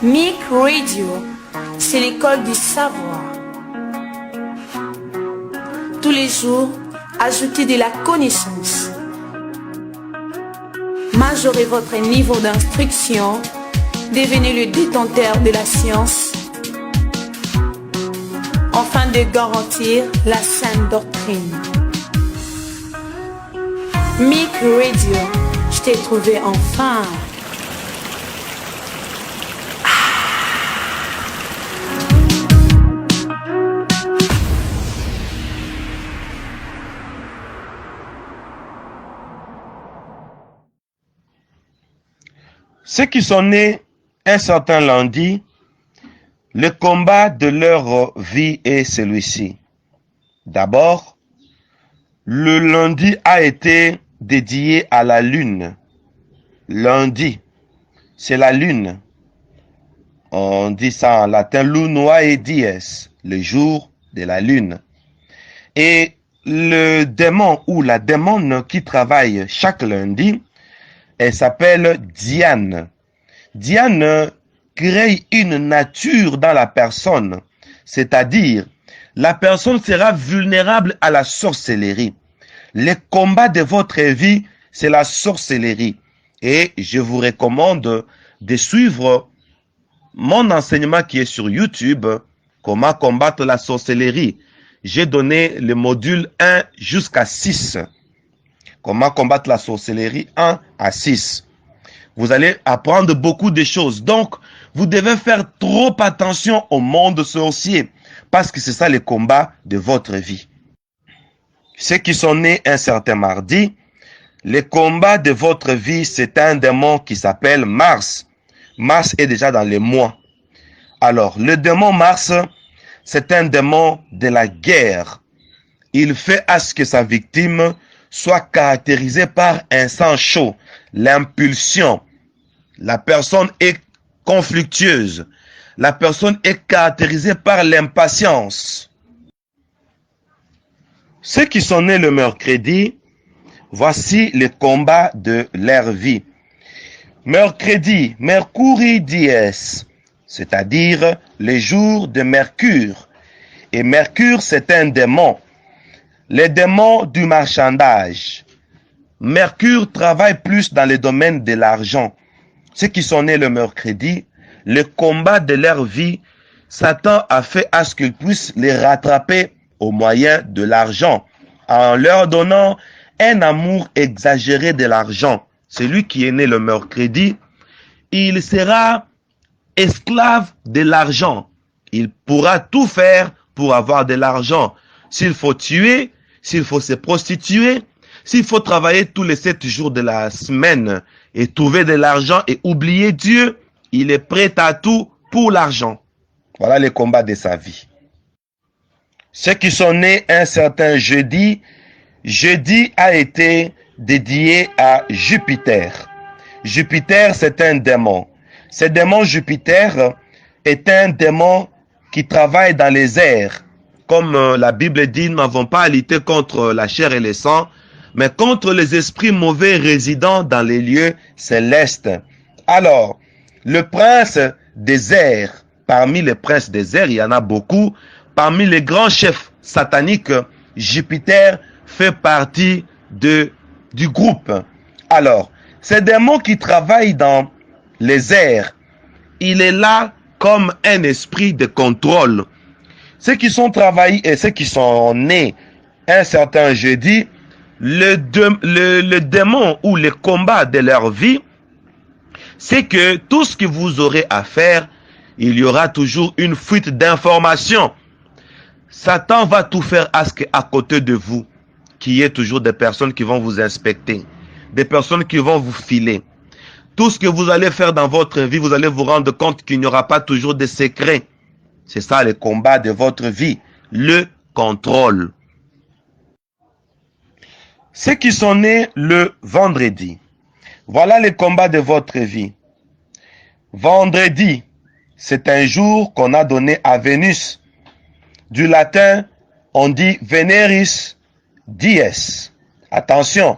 MIC Radio, c'est l'école du savoir. Tous les jours, ajoutez de la connaissance. Majorez votre niveau d'instruction. Devenez le détenteur de la science, afin de garantir la saine doctrine. MIC Radio, je t'ai trouvé enfin. Ceux qui sont nés un certain lundi, le combat de leur vie est celui-ci. D'abord, le lundi a été dédié à la lune. Lundi, c'est la lune. On dit ça en latin, lunae dies, le jour de la lune. Et le démon ou la démone qui travaille chaque lundi, elle s'appelle Diane. Diane crée une nature dans la personne, c'est-à-dire la personne sera vulnérable à la sorcellerie. Le combat de votre vie, c'est la sorcellerie. Et je vous recommande de suivre mon enseignement qui est sur YouTube, comment combattre la sorcellerie. J'ai donné le module 1 jusqu'à 6. Comment combattre la sorcellerie 1 à 6. Vous allez apprendre beaucoup de choses. Donc, vous devez faire trop attention au monde sorcier. Parce que c'est ça le combat de votre vie. Ceux qui sont nés un certain mardi, le combat de votre vie, c'est un démon qui s'appelle Mars. Mars est déjà dans les mois. Alors, le démon Mars, c'est un démon de la guerre. Il fait à ce que sa victime soit caractérisée par un sang chaud, l'impulsion. La personne est conflictueuse. La personne est caractérisée par l'impatience. Ceux qui sont nés le mercredi, voici le combat de leur vie. Mercredi, Mercuri dies, c'est-à-dire le jour de Mercure. Et Mercure, c'est un démon. Les démons du marchandage. Mercure travaille plus dans le domaine de l'argent. Ceux qui sont nés le mercredi, le combat de leur vie, Satan a fait à ce qu'ils puissent les rattraper au moyen de l'argent, en leur donnant un amour exagéré de l'argent. Celui qui est né le mercredi, il sera esclave de l'argent. Il pourra tout faire pour avoir de l'argent. S'il faut tuer, s'il faut se prostituer, s'il faut travailler tous les 7 jours de la semaine et trouver de l'argent et oublier Dieu, il est prêt à tout pour l'argent. Voilà le combat de sa vie. Ceux qui sont nés un certain jeudi, jeudi a été dédié à Jupiter. Jupiter, c'est un démon. Ce démon Jupiter est un démon qui travaille dans les airs. Comme la Bible dit, nous n'avons pas à lutter contre la chair et le sang, mais contre les esprits mauvais résidant dans les lieux célestes. Alors, le prince des airs, parmi les princes des airs, il y en a beaucoup, parmi les grands chefs sataniques, Jupiter fait partie du groupe. Alors, ces démons qui travaillent dans les airs, il est là comme un esprit de contrôle. Ceux qui sont travaillés et ceux qui sont nés un certain jeudi, le démon ou le combat de leur vie, c'est que tout ce que vous aurez à faire, il y aura toujours une fuite d'informations. Satan va tout faire à ce qu'à côté de vous, qu'il y ait toujours des personnes qui vont vous inspecter, des personnes qui vont vous filer. Tout ce que vous allez faire dans votre vie, vous allez vous rendre compte qu'il n'y aura pas toujours de secrets. C'est ça le combat de votre vie, le contrôle. Ceux qui sont nés le vendredi, voilà le combat de votre vie. Vendredi, c'est un jour qu'on a donné à Vénus. Du latin, on dit Veneris dies. Attention,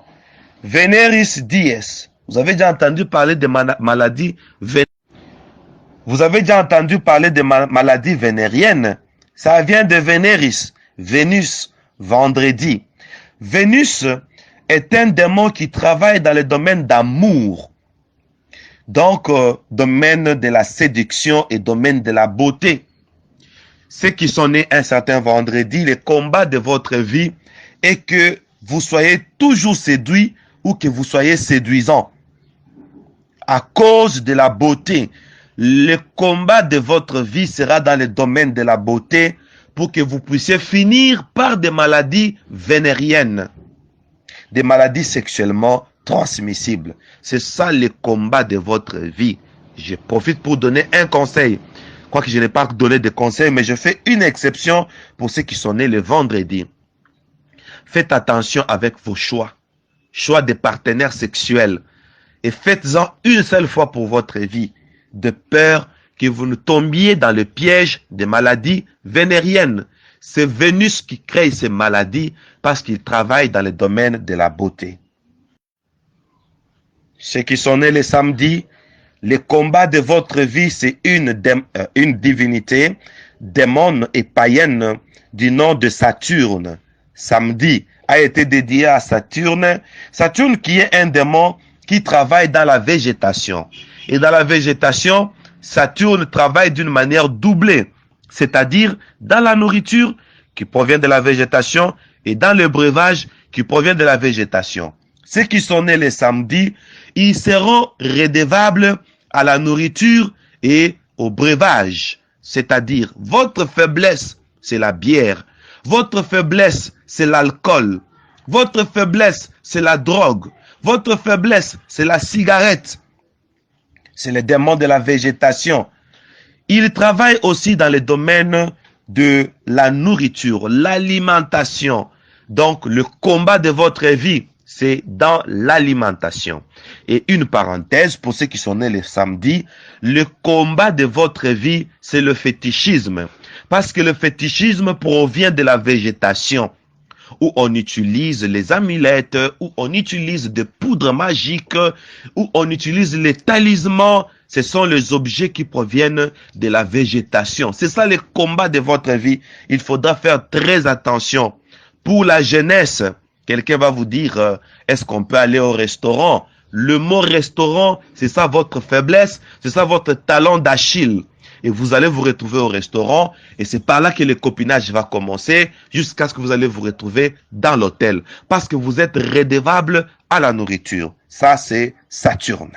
Veneris dies. Vous avez déjà entendu parler de maladie. Vous avez déjà entendu parler de maladies vénériennes. Ça vient de Vénéris, Vénus, vendredi. Vénus est un démon qui travaille dans le domaine d'amour. Donc, domaine de la séduction et domaine de la beauté. Ceux qui sont nés un certain vendredi, le combat de votre vie est que vous soyez toujours séduit ou que vous soyez séduisant. À cause de la beauté, le combat de votre vie sera dans le domaine de la beauté pour que vous puissiez finir par des maladies vénériennes, des maladies sexuellement transmissibles. C'est ça le combat de votre vie. Je profite pour donner un conseil. Quoique je n'ai pas donné de conseils, mais je fais une exception pour ceux qui sont nés le vendredi. Faites attention avec vos choix. Choix de partenaires sexuels. Et faites-en une seule fois pour votre vie, de peur que vous ne tombiez dans le piège des maladies vénériennes. C'est Vénus qui crée ces maladies parce qu'il travaille dans le domaine de la beauté. Ceux qui sont nés le samedi, le combat de votre vie, c'est une divinité, démon et païenne du nom de Saturne. Samedi a été dédié à Saturne. Saturne qui est un démon qui travaille dans la végétation. Et dans la végétation, Saturne travaille d'une manière doublée, c'est-à-dire dans la nourriture qui provient de la végétation et dans le breuvage qui provient de la végétation. Ceux qui sont nés le samedi, ils seront redevables à la nourriture et au breuvage, c'est-à-dire votre faiblesse, c'est la bière, votre faiblesse, c'est l'alcool, votre faiblesse, c'est la drogue, votre faiblesse, c'est la cigarette. C'est le démon de la végétation. Il travaille aussi dans le domaine de la nourriture, l'alimentation. Donc, le combat de votre vie, c'est dans l'alimentation. Et une parenthèse, pour ceux qui sont nés le samedi, le combat de votre vie, c'est le fétichisme. Parce que le fétichisme provient de la végétation, où on utilise les amulettes, où on utilise des poudres magiques, où on utilise les talismans. Ce sont les objets qui proviennent de la végétation. C'est ça le combat de votre vie. Il faudra faire très attention. Pour la jeunesse, quelqu'un va vous dire, est-ce qu'on peut aller au restaurant? Le mot restaurant, c'est ça votre faiblesse, c'est ça votre talon d'Achille. Et vous allez vous retrouver au restaurant et c'est par là que le copinage va commencer jusqu'à ce que vous allez vous retrouver dans l'hôtel. Parce que vous êtes redevable à la nourriture. Ça, c'est Saturne.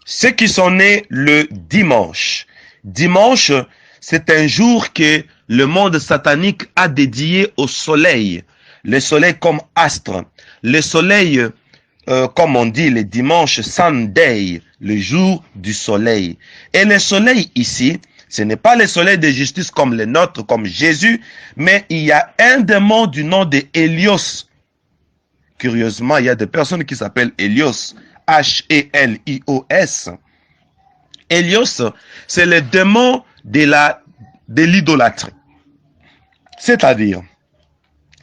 Ceux qui sont nés le dimanche. Dimanche, c'est un jour que le monde satanique a dédié au soleil. Le soleil comme astre. Le soleil, comme on dit le dimanche, Sunday, le jour du soleil. Et le soleil ici, ce n'est pas le soleil de justice comme le nôtre, comme Jésus, mais il y a un démon du nom de Hélios. Curieusement, il y a des personnes qui s'appellent Hélios, H-E-L-I-O-S. Hélios, c'est le démon de l'idolâtrie. C'est-à-dire,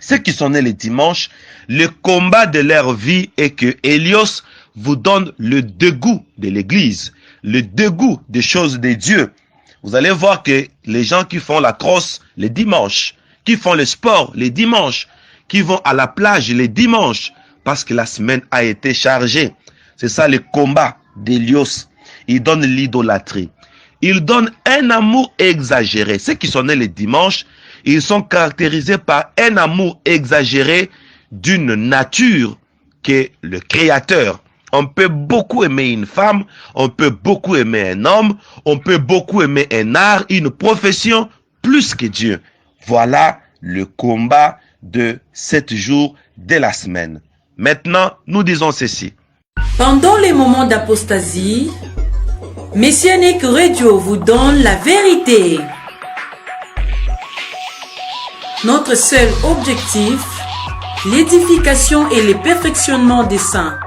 ceux qui sont nés le dimanche, le combat de leur vie est que Hélios vous donne le dégoût de l'église, le dégoût des choses de Dieu. Vous allez voir que les gens qui font la crosse les dimanches, qui font le sport les dimanches, qui vont à la plage les dimanches, parce que la semaine a été chargée. C'est ça le combat d'Hélios. Il donne l'idolâtrie. Il donne un amour exagéré. Ceux qui sont nés le dimanche, ils sont caractérisés par un amour exagéré d'une nature qu'est le Créateur. On peut beaucoup aimer une femme, on peut beaucoup aimer un homme, on peut beaucoup aimer un art, une profession, plus que Dieu. Voilà le combat de 7 jours de la semaine. Maintenant, nous disons ceci. Pendant les moments d'apostasie, Messianic Radio vous donne la vérité. Notre seul objectif, l'édification et le perfectionnement des saints.